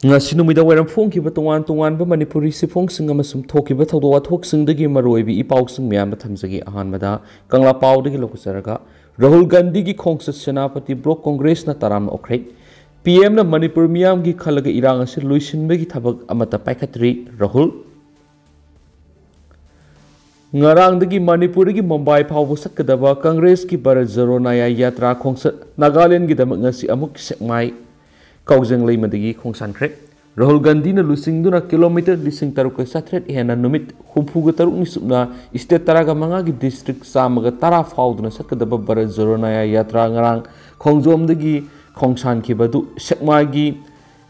ngasi numida wairam phongkiba tongan manipuri sifongsinga masum thokiba thawdo wathoksingdagi maroibi ipausing myam thamjagi ahanmada kangla pawdagi lokusaraga Rahul Gandhi gi khongsat senapati block congress na taram okhrei PM na manipur miyam gi khalaga irang ase luisinbagi thabak amata paikhatri Rahul ngarangdagi manipur gi mumbai phawbu sakadaba congress ki Bharat Joro Naya Yatra khongsat Nagaland gi damak ngasi amuk sekmai kaujeng leimadagi khongsankre Rahul Gandhi na lusingduna kilometer lising taruk satret hena numit humfuga taruk ni supna state taraga manga gi district samaga tara fauduna sakadaba Bharat Joro Naya Yatra ngarang khongjomdagi khongsan khibadu sekmagi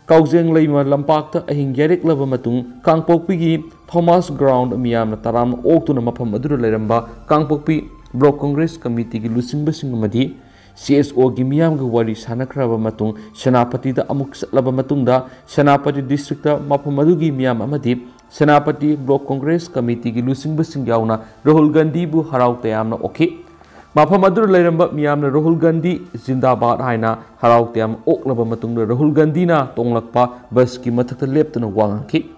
kaujeng leima lampakta ahing yarek laba matung kangpokpi gi Thomas Ground miyam na taram oktuna mafam adura leiramba kangpokpi block congress committee gi lusingbasing amadi CSO gi miyam gi wari sanakraba matung senapati da amuk laba matungda senapati district da mafam adugi miyam amadi senapati block congress committee gi lusingbasing yauna Rahul Gandhi bu harau tayamna okay mafam adur leiramba miyam na Rahul Gandhi zindabad haina harau tayam oklaba matungda Rahul Gandhi na tonglakpa bus ki mathakta leptuna wangaki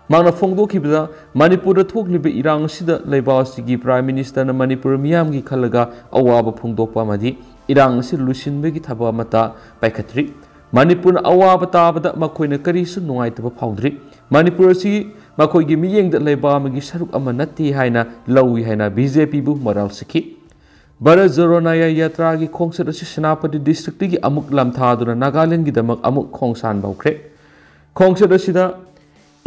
Mangna phongdokibda Manipur da thokliba irang sida leiba sigi prime minister na Manipur miyam gi khalaga awaba phongdokpa madi irang si lusinbegi thaba mata paikhatri Manipur na awaba tabada makoina karisu nungaitaba phawdri Manipur si makoigi miyengda leiba magi saruk ama natti haina lawi haina BJP bu moral sikhi Bharat Joro Naya Yatra gi khongsat asi Senapati district gi amuk lamthaduna Nagaland gi damak amuk khongsan bawkhre khongsat asida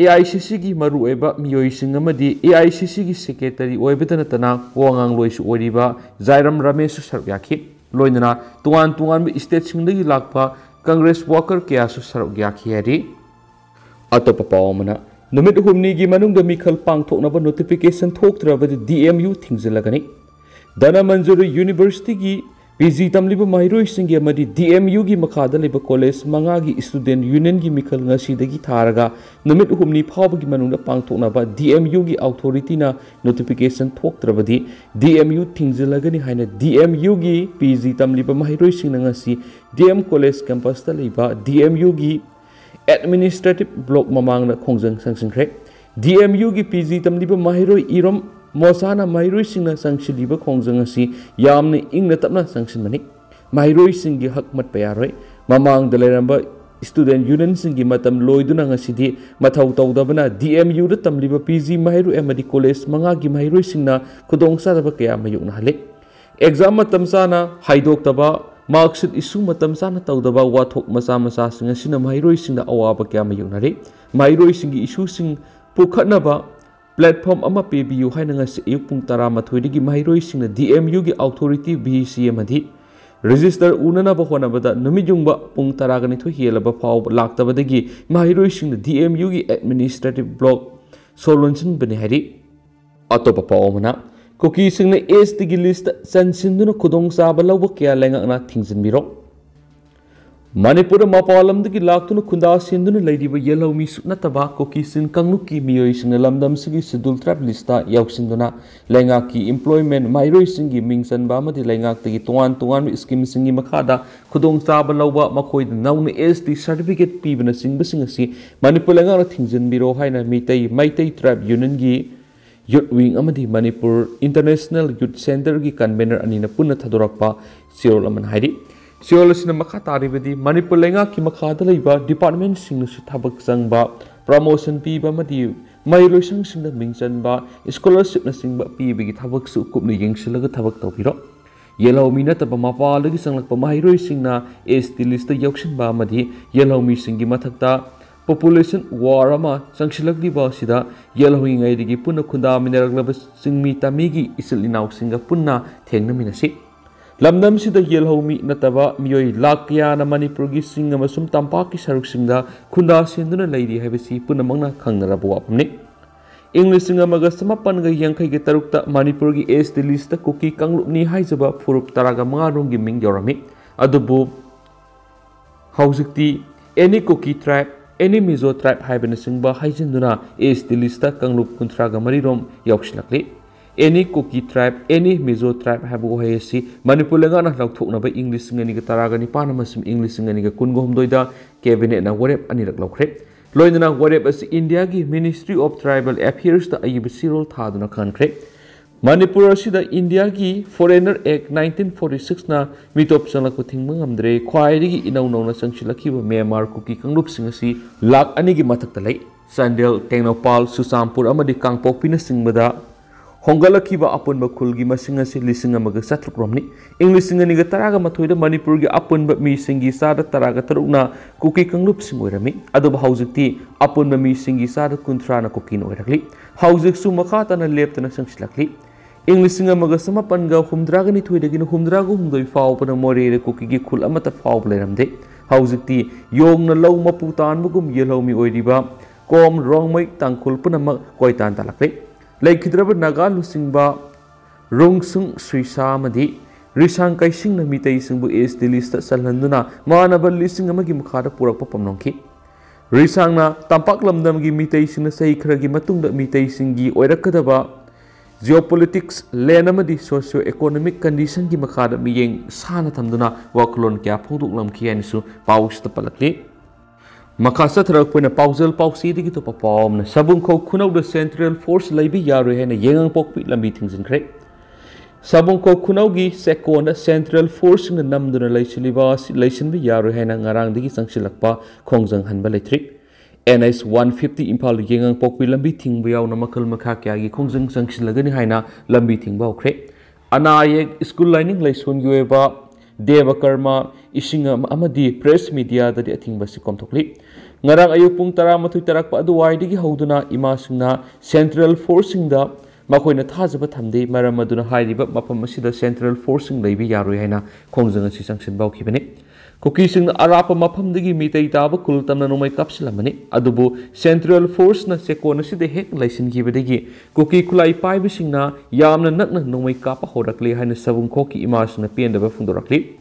AICC gi maru eba miyoi singamadi AICC gi secretary oibetana tana wangang loisu oriba Jairam Ramesh saryakhi loinana tuan bi state singdagi lakpa Congress worker kya su saryakhi hari atopa pawmana numit humni gi manungda mikhal pangthoknaba notification thoktrabadi DMU thingzilagani Dana Manjuri University gi PG tamliba Maheiloi singi amadi DMU gi makhada liba college manga gi student union gi mikhal ngasi dagi tharaga numit humni phawba gi manungda pangthoknaba DMU gi authority na notification thoktrabadi DMU thingzilagani haina DMU gi PG tamliba Maheiloi sing ngasi DM college campus ta liba DMU gi administrative block mamangna khongjang sangsingkhre DMU gi PG tamliba Maheiloi irom Mosana Maheiloi singna sangshiliba khongjang asi yamna ingna tapna sangsinmani Maheiloi singi hakmat payaroi mamang daleramba student union singi matam loiduna ngasidi mathau tawdabana DMU da tamliba PG Maheiloi amadi college manga gi Maheiloi singna khudongsa daba kaya mayukna hale exam matam sana haidoktaba marksheet issue matam sana tawdaba wathok masa singa sina Maheiloi singda awaba kaya mayukna re Maheiloi singi issue sing pukhatnaba platform ama PBU haina ngasi ayuk pung 12 digi Maheiloi singna DMU gi authority BC amadi register unana ba honabada numijungba pung 12 helaba phaw laktabadagi Maheiloi singna DMU gi administrative block solution bani hari atopa pawmana Kuki singna S digi list sansinduna khudong saba lawba kya lengakna thingsinbiro Manipur mapalam dagi laktuna khunda sinduna leidiba yellow mi supnataba Kuki sin kangnuki miyoi singna lamdam sigi schedule tribe lista yausinduna lengaki employment Maheiloi singi mingsanba amadi lengak tagi tuan scheme singi makhada khudong saba lawba makhoi nauna SD certificate pibana singba singasi Manipur lengakna thingsinbiro haina Meetei tribe union gi youth wing amadi Manipur International Youth Center gi convener anina punna thadorakpa sirol aman hairi Siol sina makha taribadi Manipur lenga ki makha dalaiba department sing su thabak changba promotion piba madi Maheiloi singda mingchanba scholarship na singba piba gi thabak su kupna yengsilaga thabak tawbiro yellow mi nataba mapa lagi sanglakpa Maheiloi singna ST list yauksinba madi yellow mi singi mathakta population war ama sangsilakli ba sida yellow ngai digi punna khunda mineraglaba singmi tamigi isil inauk singa punna thengna minasi Lamdam sida yelhomi nataba miyoi lakya na Manipur gi singa masum tampa ki saruk singda khunda sinduna leidi habisi punamangna khangnara buapamni English singa maga samapan ga yangkai ge tarukta Manipur gi ST list Kuki kanglupni haijaba furup taraga mangarung gi ming yorami adubu haujikti any Kuki tribe any Mizo tribe haibana singba haijinduna ST list kanglup kuntraga marirom yauksilakli any Kuki tribe, any Mizo tribe have Ohayasi, Manipulagana Lautok by English and Taragani Panamas, English and Kungum Doida, Cabinet and whatever Anira Locre. Loinana whatever as India Ministry of Tribal appears the Ayubisirol Taduna country. Manipur Sida India Gi Foreigner Act 1946 na Mitop Sanakuting Mangamdre, Quairi Inauna Sanchilaki, Myanmar Kuki Kangup Singasi, Lak Anigi Matakale, Sandel, Tenopal, Susampur Amadi Kangpo Pinasingmada, Hongalakiba upon Bakulgi Masingasi, Lissingamaga Satruk Romney, English and Taraga Matuida Manipurgi upon but me singi Sada Taraga Taruna, Kuki Kangup Singurami, Adob Houseti, upon the me singi Sada Kuntrana Kukino Erakli, Housek Sumakata and left and a Sanchilakli. English Maga Samapanga, whom Dragani Twidagin, whom Drago, whom they foul upon a more cookie cool amata foul Leramde, Houseti, Yong na low Maputan Mugum yellow me oidiba, Com wrong make tankul punama Koitan Talakle, like Hidraba Naga Lusingba, Rungsung Srisamadi, Risang Kaising na Meetei Singbu is the list at Salanduna, Manaba listing a Magimkada Purapapamnonki. Risang na Tampaklam Damgi Meetei Sing na Sakragi Matung that Meetei Singi Oirakadaba. Geopolitics, Lenamadi socio-economic condition ki makada miyeng sana tamduna wakulon kya puduk lam kiyan su paus ta palakli. Makasa tarak po na pausal pausi di kito papawam na sabung ko kunaw the Central Force laybi Yaroi hai na yengang pokpi lambi tingsin kre. Sabung ko kunaw gi seko na Central Force na namduna laysin bi Yaroi hai na ngarang di ki sangsilakpa kongjang hanba laytrik. NS 150 Impal Yengang Pokpi Lambi Ting Biao Namakal Makaki Kongjang Sanksilagani Haina Lambi Ting Bao Kre Anayek School Lining Laison Yueba Deva Karma Ishingam Amadi Press Media that the Ating Basikom Tokli Ngarang Ayupung Taramatu Tarakpa Aduai Hauduna Imasina Central Forcing the Makoina Tazabatamde Maramaduna Haiba Mapamasida Central Forcing Labi Yaroi Haina Kongjang Sanksin Bao Kibene Cookies Arapa Mapam the Meetei Taba Kultam no make up Silamani, Adubu, Central Force na Seconasi the heck Lysin Gibadegi, Cookie Kulai Pibishing na Yamna Nutna no make up a Horakli and Savun Koki Imas na Pian the Fundorakli.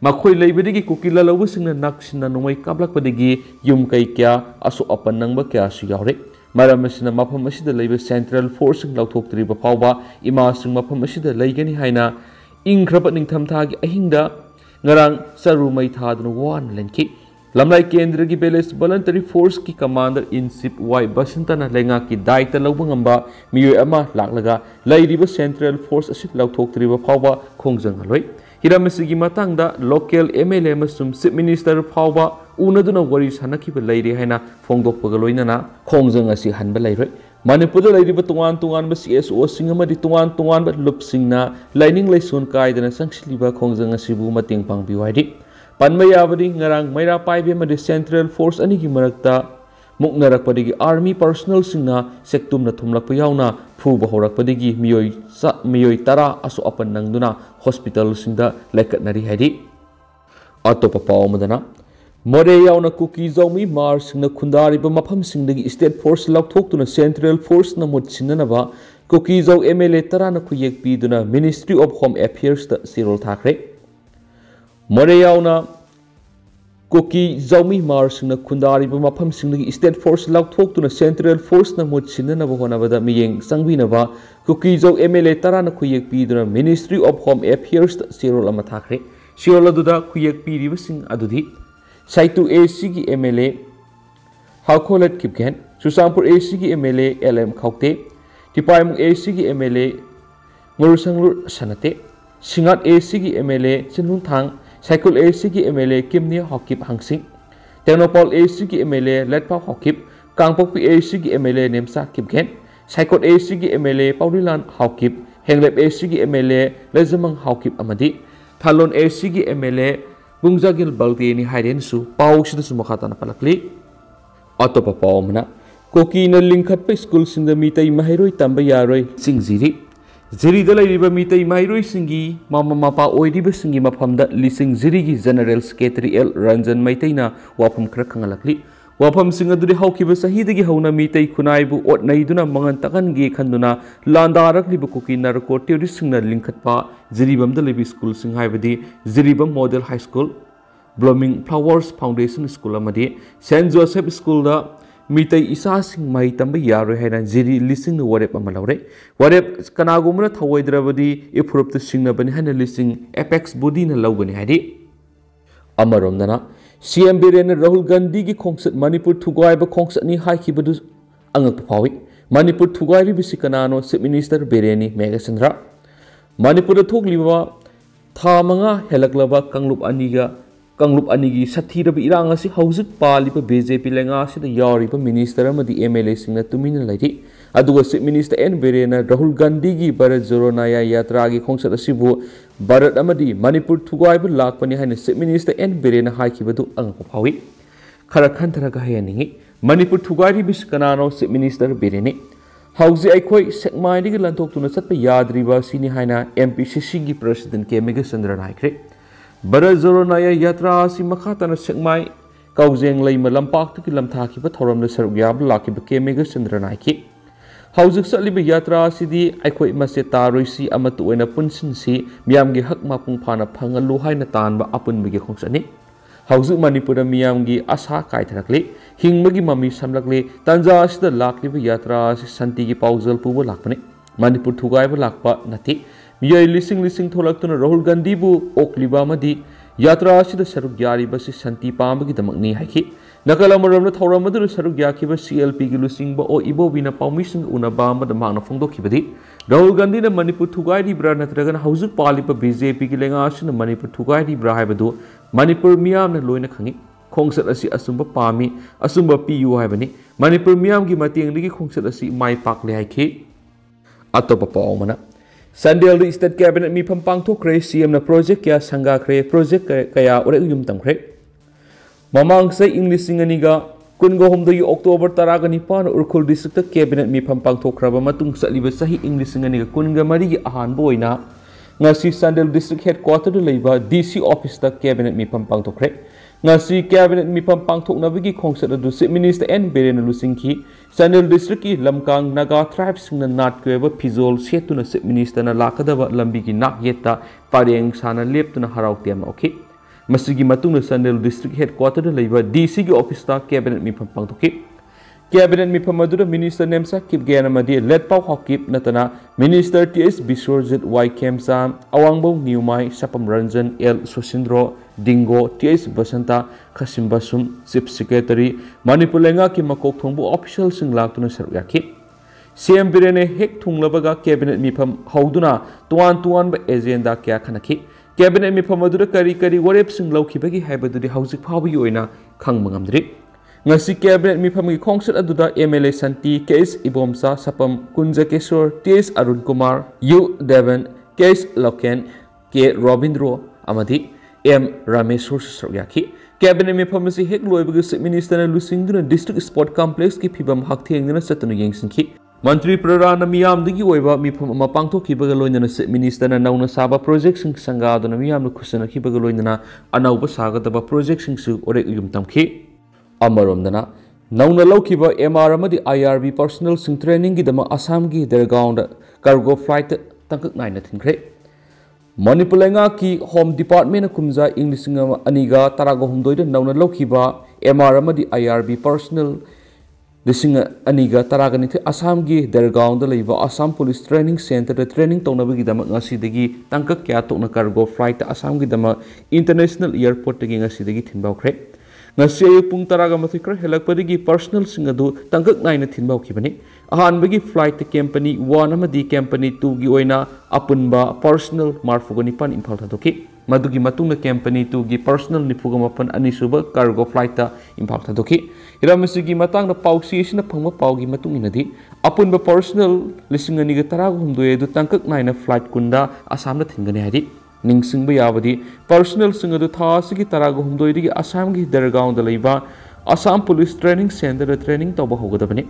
Makoi Labadegi Cookie Lalawusing the Naxina no make up Padegi, Yum Kaikia, Aso Upper Namba Kiasi Yari. Maramasina Mapamasi the Labor Central Force in Lautok Triba Pauba, Imasing Mapamasi the Lagani Haina, Inkrapaning Tamtag Ahinda. Ngarang saru mai thadnu wan lenki lamlai kendra gi beles voluntary force ki commander in chief y basantana lenga ki daita lobangamba miyoi ama laklaga lairiba central force asip lauthoktriba phawba khongjang haloi hiramasi gi matangda local mla masum chief minister phawba unaduna wari sanakiba lairi haina phongdokpaga loinana khongjang asi hanba lairoi Manipur lairiba tungan CSO singamadi tungan ba lupsingna lining laison kaidana sangsiliba khongjang asibu mating pangbiwaidi panmayabadi ngarang maira paibe madi Central Force ani gi marakta muknarakpadigi army personnel singna sektumna thumlakpa yauna phuba horakpadigi miyoi tara asu apan nangduna hospital singda laikatnari haidi atopa pawmadana More yauna Kuki Zomi Mars na Kundariba Mapam Singdagi State Force Lauktokuna Central Force na Mutsinanaba Kuki Zo MLA Tarana Kuyek Biduna Ministry of Home Affairs the Cyril Thakre More yauna Kuki Zomi Mars na Kundariba Mapam Singdagi State Force Lauktokuna Central Force na Mutsinanaba Honabada Miyeng Sangbinaba Kuki Zo MLA Tarana Kuyek Biduna Ministry of Home Affairs the Cyril Amathakre Cyril Aduda Kuyek Bidiba Sing Adudi Saitu AC की MLA हाकोलट Kipgen सुसामपुर AC की MLA LM खाउते टिपाइमुंग AC की MLA मुरुसंगलुर सनते सिंगाट AC की MLA सिनुथांग साइकुल AC की MLA किमनिया Haokip हांगसिंग टेक्नोपॉल AC की MLA लेटपा Haokip Kangpokpi AC की MLA नेमसा Kipgen साइकोट AC की MLA पाउलिलान Haokip Henglep AC की MLA लेजमंग Haokip अमदी Tharon AC की MLA Bungjagil Baltini Hidensu, Paushis Mokatana Palakli Autopa Paumana, Koki na Lingkhatpa schools in the Meetei Maheiloi Tamba Yaroi, Sing Ziri. Ziri the Ladiba Meetei Maheiloi Singi, Mama Mapa Oidiba Singi Mapamda, Lising Zirigi General Secretary L. Ranjan Maitena, Wapam Krakangalakli. Wapam Singa the Hawkiba Sahidigi Hona Meetei Kunaibu, Ot Naiduna Mangantakangi Kanduna, Landarak Libukuki Narako, Teorising na Lingkhatpa, Ziribam the Libby School Sing Hivadi, Ziribam Model High School, Blooming Flowers Foundation School Amadi, St. Joseph School da Meetei isasing mai Tamba Yaroi haina jiri listing na warep ama laure. Warep kanagumna thawoidrabadi iphurupta singnabani haina listing apex body na laugani haidi. Amaromdana CM Biren Rahul Gandhi ki khongsat Manipur thugaiba khongsat ni haikibadu angak phawi. Manipur thugairi bisikanano Chief Minister Bireni Megasandra. Manipur thokliba tha manga helaklaba Kanglup anigi sathiraba irang asi haujik paliba BJP lenga asida yariba minister amadi MLA singna tumina laiti. Aduga Chief Minister N Birena Rahul Gandhi gi Bharat Jodo Nyaya Yatra gi khongsat asibu Bharat amadi Manipur thugaiba lakpani haina Chief Minister N Birena haikibadu angak phawi. Khara khantaraga hayaningi Manipur thugairi biskanano Chief Minister Bireni. Hauzi aikoi sekmai digi lantoktuna satpa yadriba sini haina MPCC gi President K Megasandra naikre. Bharat Jodo Nyaya Yatra asi makhatana sekmai kaujeng leima lampak ki lamthakiba thoramna sarugyaab lakiba K Megasandra naiki. Hauzik satliba yatra asidi aikoi mase taroisi amatu oina punsinsi miyamgi hak mapung phana phangalu haina tanba apunbigi khongsani. Hauzik Manipura miyamgi asa kaitharakli hingmagi mami samlakli tanja asida lakliba yatra asi santi gi paujal puba lakpani. Manipur thugaiba lakpa nati miyai lising tholaktuna Rahul Gandhi bu okliba amadi yatra asida saruk yariba si santi pambagi damakni haiki. Nakalamarabna thauramadu saruk yakiba CLP gi lusingba o ibobina paumising unaba amada magna phongdokibadi Rahul Gandhi na Manipur thugairi bra natragana hauzik paliba BJP gi lenga asina Manipur thugairi bra haibadu Manipur miyam na loina khangi khongsat asi asumba pami asumba piu haibani Manipur miyam gi matengdagi khongsat asi mai pakle haiki. Atopa paumana Sandel State Cabinet mi pampang thokre CM na project kya sanga kre project kaya ore yum tamkre mamang sai English singaniga kungo homdo yu October taraga nipan urkhul district cabinet mi pampang thokraba matung saliba sahi English singaniga kunga mari gi ahan boina ngasi Sandel district headquarter du leiba DC office ta cabinet mi pampang thokre ngasi cabinet mi pampang thoknabagi khongsat adu Chief Minister N Birena lusingki Sandel district ki lamkang naga tribes singna nat kweba phizol setuna Chief Minister na lakadaba lambi gi nak yetta pareng sana leptuna harau tiam okay masigi matungna Sandel district headquarter da leiba DC gi office ta cabinet mi pampang thoki cabinet mi pamadura minister nemsa kip genamadi let pau hokip natana minister TS Biswarjit Y Kemsa awangbo niumai sapam ranjan L Susindro Dingo TS Basanta Khasimbasum Chief Secretary Manipur lenga ki makok thongbu official sing laktuna saruyaki CM Birene hek thunglabaga cabinet mi pam hauduna tuan ba agenda kya khanaki Cabinet mi pamadura kari warep sing laukibagi haibadudi hauzik phawi oina khangma ngamdri ngasi cabinet mi phamgi khongsat aduda MLA Santi KS Ibomsa Sapam Kunja Keshor TS Arun Kumar U Devan KS Loken K Robindro amadi M Rameshwar Saryaki cabinet mi phamasi hek loibagi Chief Minister na lusingduna district sport complex ki phibam hakthengna satunu yengsingki Mantri Prarana Miyam digi oiba mi pham pangthok kibaga loinana Chief Minister na nauna saba project sing sangaduna miyam na khusana kibaga loinana anauba sagadaba project sing su ore yum tamki amaromdana nauna laukiba MR amadi IRB personal sing training gi dama Assam gi Dergaon da cargo flight tangkak naina thinkre Manipur lenga ki home department na kumja English aniga tarago humdoi da nauna laukiba MR amadi IRB personal Lisinga aniga taragani the Assam gi Dergaon da leiba Assam Police Training Center da training tongnabagi dama ngasidagi tangkak kya tokna cargo flight Assam gi dama International Airport gi ngasidagi thinbawkhre ngasi ayuk pung taraga mathikra helakpadagi personal singadu tangkak naina thinbawkhibani ahanbagi flight company 1 amadi company 2 gi oina apunba personal marfugani pan imphal thadoki madugi matungna company 2 gi personal nipugamapan anisuba cargo flight ta imphal thadoki iramsigi matangna pausi sina phangma paugi matunginadi apunba personal lisingani ga taraga humdoe du tangkak naina flight kunda Assam na thingani hari ningsingba yabadi personal singadu thasigi taraga humdoe digi Assam gi Dergaon da leiba Assam Police Training Center da training tawba hogadabani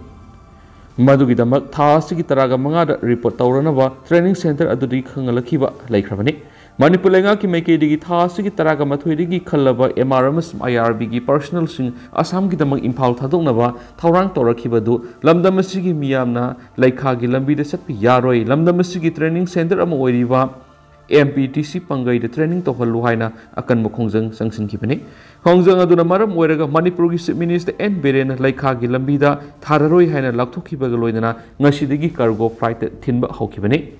madugi damak thasigi taraga manga da report tawranaba training center adudi khangalakhiba laikhrabani Manipur lenga ki maike digi thasigi taraga mathoi digi khallaba MRMS IRB gi personal sing Assam gi damak imphal thadoknaba thaurang torakhibadu lamdamasigi miyamna laikha gi lambi da satpi Yaroi lamdamasigi training center ama oiriba MPTC pangai da training tohallu haina akan mukhongjang sangsin kibani Hongjang aduna maram oiraga Manipur gi Chief Minister N Biren Laikha gi lambida thararoi haina lakthokibaga loinana ngasidagi cargo flight thinba hokibani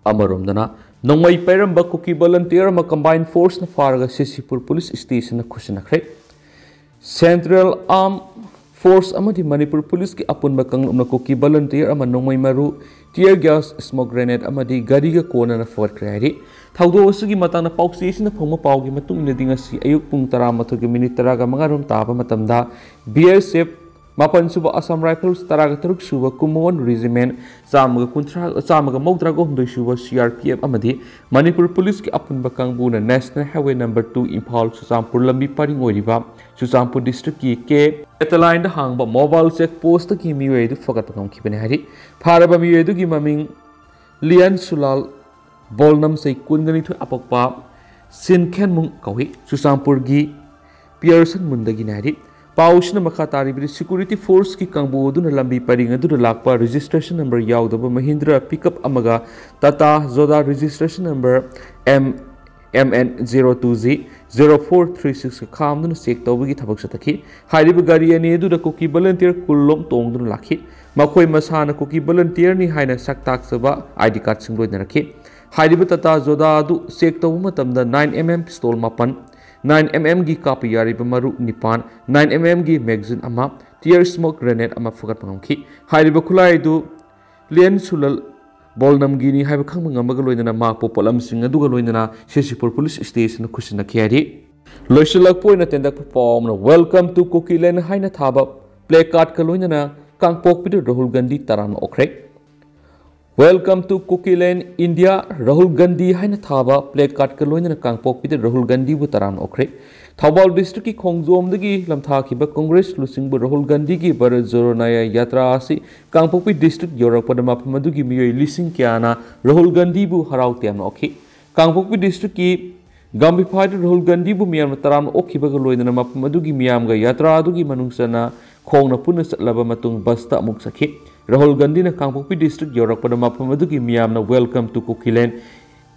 Amaromdana Nongmai Peramba Kuki volunteer ama combined force na faraga Sisipur police station na khusinakre Central Armed Force amadi Manipur police ki apunba kanglumna Kuki volunteer ama Nongmai maru tear gas smoke grenade amadi gariga kona na forkre hari thaudo usugi matana paukstation na phongma paugi matung na dinga si ayuk pung 13:30 taba matamda BSF Mapan suba Assam Rifles taraga taruk suba Kumon Regiment Samaga Maudrago Hondoi suba CRPF amadi Manipur Police ki apun bakangbu na National Highway number 2 Impal Susampur lambi paring oiriba Susampur District ki ke Etaline da hangba mobile check post ki miwe du fagat pakam kibane hari Pharaba miwe du ki maming Lian Sulal Bolnam say kungani thu apakpa Sinkhen mung kawi Susampur gi Pearson mundagi nari Pausna Makatari Security Force ki Kangbo Duna Lambi Paring Adu Lakpa registration number Yaudaba Mahindra pickup Amaga Tata Zoda registration number MN02Z 0436 Kamdun Sek Tawagi Tabak Sataki Hariba Gari and Edu the Cookie volunteer Kulom Tongdun Laki Makoi Masana Cookie volunteer ni Haina Saktak Saba ID card Singbo Naraki Hariba Tata Zoda Adu Sek Tawumatam the 9mm pistol Mapan 9mm gi copy yari maru nipan 9mm gi magazine ama tear smoke grenade ama fugat pangki haiba khulai du len sulal bolnam gi ni haiba khang ngam ga loinana ma popolam sing adu ga loinana Sisipur police station khusina khiari loisulak poina tendak pom na welcome to Cookieland haina thaba play card ka loinana kangpok pi Rahul Gandhi taran okre Welcome to Cookieland, India. Rahul Gandhi haina thaba play card ka loina kangpok pi Rahul Gandhi bu taran okre. Thaubal district ki Khongjom dagi lamtha ki ba Congress lusing bu Rahul Gandhi ki bar Zoronaya yatra asi kangpok pi district yorak padama phamadu gi miyoi lising kyana Rahul Gandhi bu harau tiam okhi. Kangpok pi district ki Gambi Phai Rahul Gandhi bu miyam taran okhi ba loina ma phamadu gi miyam ga yatra adu gi manungsana khongna punna satlaba matung basta amuk sakhi. Rahul Gandhi na Kangpokpi district yorak pada mapam adu ki miyam na welcome to Cookieland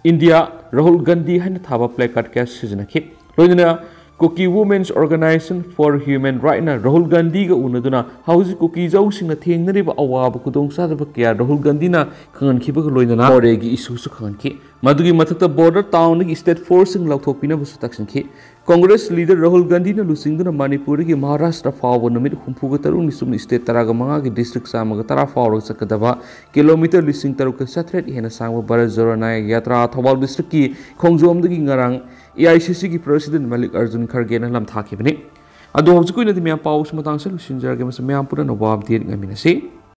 India Rahul Gandhi haina thaba placard ka sijanaki loina Cookie Women's Organization for Human Rights na Rahul Gandhi ga unaduna hauji Cookie jau sing na thengnari ba awab kudong sa ba kya Rahul Gandhi na khangan khiba loina na ore gi issue su khangan ki madugi mathakta border town gi state force sing lauthokpina bu sataksin ki Congress leader Rahul Gandhi na lusingduna Manipur gi Maharashtra fawo namit humpuga tarung ni sum state taraga manga gi district samaga tara fawo sakadaba kilometer lising taruka satret hena sangwa bar Zoronaya yatra Thawal district ki Khongjom dagi ngarang AICC ki president Malik Arjun Kharge na lam thakibani ado hojukoi na mya paus matang sa lusinjar ge mas mya pura no wab dir ngaminasi